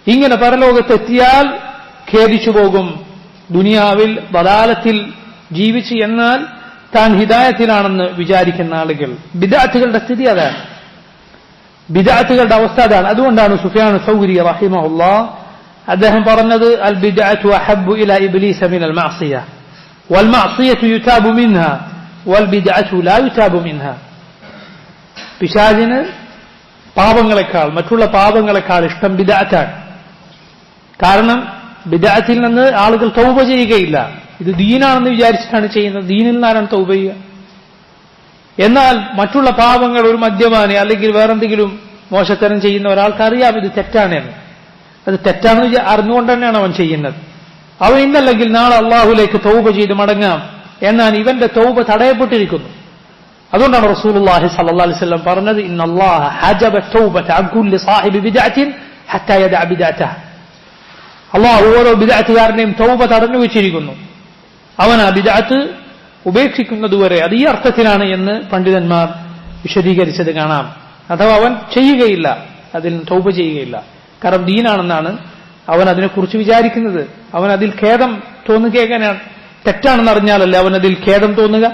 ഇങ്ങനെ പരലോകത്തെത്തിയാൽ ഖേദിച്ചു പോകും. ദുനിയാവിൽ ദലാലത്തിൽ ജീവിച്ച് എന്നാൽ താൻ ഹിദായത്തിലാണെന്ന് വിചാരിക്കുന്ന ആളുകൾ. ബിദ്അത്തുകളുടെ സ്ഥിതി അതാണ്, ബിദ്അത്തുകളുടെ അവസ്ഥ അതാണ്. അതുകൊണ്ടാണ് സുഫിയാൻ സൗരി റഹിമഹുല്ലാഹ് അദ്ദേഹം പറഞ്ഞത്, അൽ ബിദ്അത്തു അഹബ്ബു ഇലാ ഇബ്ലീസ മിനൽ മഅസിയ വൽ മഅസിയതു യുതാബു മിൻഹാ വൽ ബിദ്അത്തു ലാ യുതാബു മിൻഹാ. പിശാചിന് പാപങ്ങളെക്കാൾ, മറ്റുള്ള പാപങ്ങളെക്കാൾ ഇഷ്ടം ബിദ്അത്താണ്. കാരണം ബിദ്അത്തിൽ നിന്ന് ആളുകൾ തൗബ ചെയ്യുകയില്ല. ഇത് ദീനാണെന്ന് വിചാരിച്ചിട്ടാണ് ചെയ്യുന്നത്, ദീനിൽ നിന്നാണ് തൗബ ചെയ്യുക. എന്നാൽ മറ്റുള്ള പാപങ്ങൾ, ഒരു മദ്യപാനി അല്ലെങ്കിൽ വേറെന്തെങ്കിലും മോശത്തരം ചെയ്യുന്ന ഒരാൾക്ക് അറിയാം ഇത് തെറ്റാണെന്ന്. അത് തെറ്റാണെന്ന് അറിഞ്ഞുകൊണ്ട് തന്നെയാണ് അവൻ ചെയ്യുന്നത്. അവൻ ഇന്നല്ലെങ്കിൽ നാളെ അള്ളാഹുലേക്ക് തൗബ ചെയ്ത് മടങ്ങാം, എന്നാൽ ഇവന്റെ തൗബ തടയപ്പെട്ടിരിക്കുന്നു. അതുകൊണ്ടാണ് റസൂലുള്ളാഹി സ്വല്ലല്ലാഹു അലൈഹി വസല്ലം പറഞ്ഞത്, ഇന്നല്ലാഹ ഹജബ തൗബത അൻ കുല്ലി സാഹിബി ബിദ്അത്തിൻ ഹത്താ യദഅ ബിദ്അതഹ. അള്ളാഹു ഓരോ ബിദ്അത്തുകാരനെയും തൗബ തടഞ്ഞു വെച്ചിരിക്കുന്നു, അവൻ ആ ബിദ്അത്ത് ഉപേക്ഷിക്കുന്നതുവരെ. അത് ഈ അർത്ഥത്തിലാണ് എന്ന് പണ്ഡിതന്മാർ വിശദീകരിച്ചത് കാണാം. അഥവാ അവൻ ചെയ്യുകയില്ല, അതിൽ തൗബ ചെയ്യുകയില്ല. കാരണം ദീനാണെന്നാണ് അവൻ അതിനെക്കുറിച്ച് വിചാരിക്കുന്നത്. അവൻ അതിൽ ഖേദം തോന്നുക എങ്ങനെയാണ്? തെറ്റാണെന്ന് അറിഞ്ഞാലല്ലേ അവൻ അതിൽ ഖേദം തോന്നുക.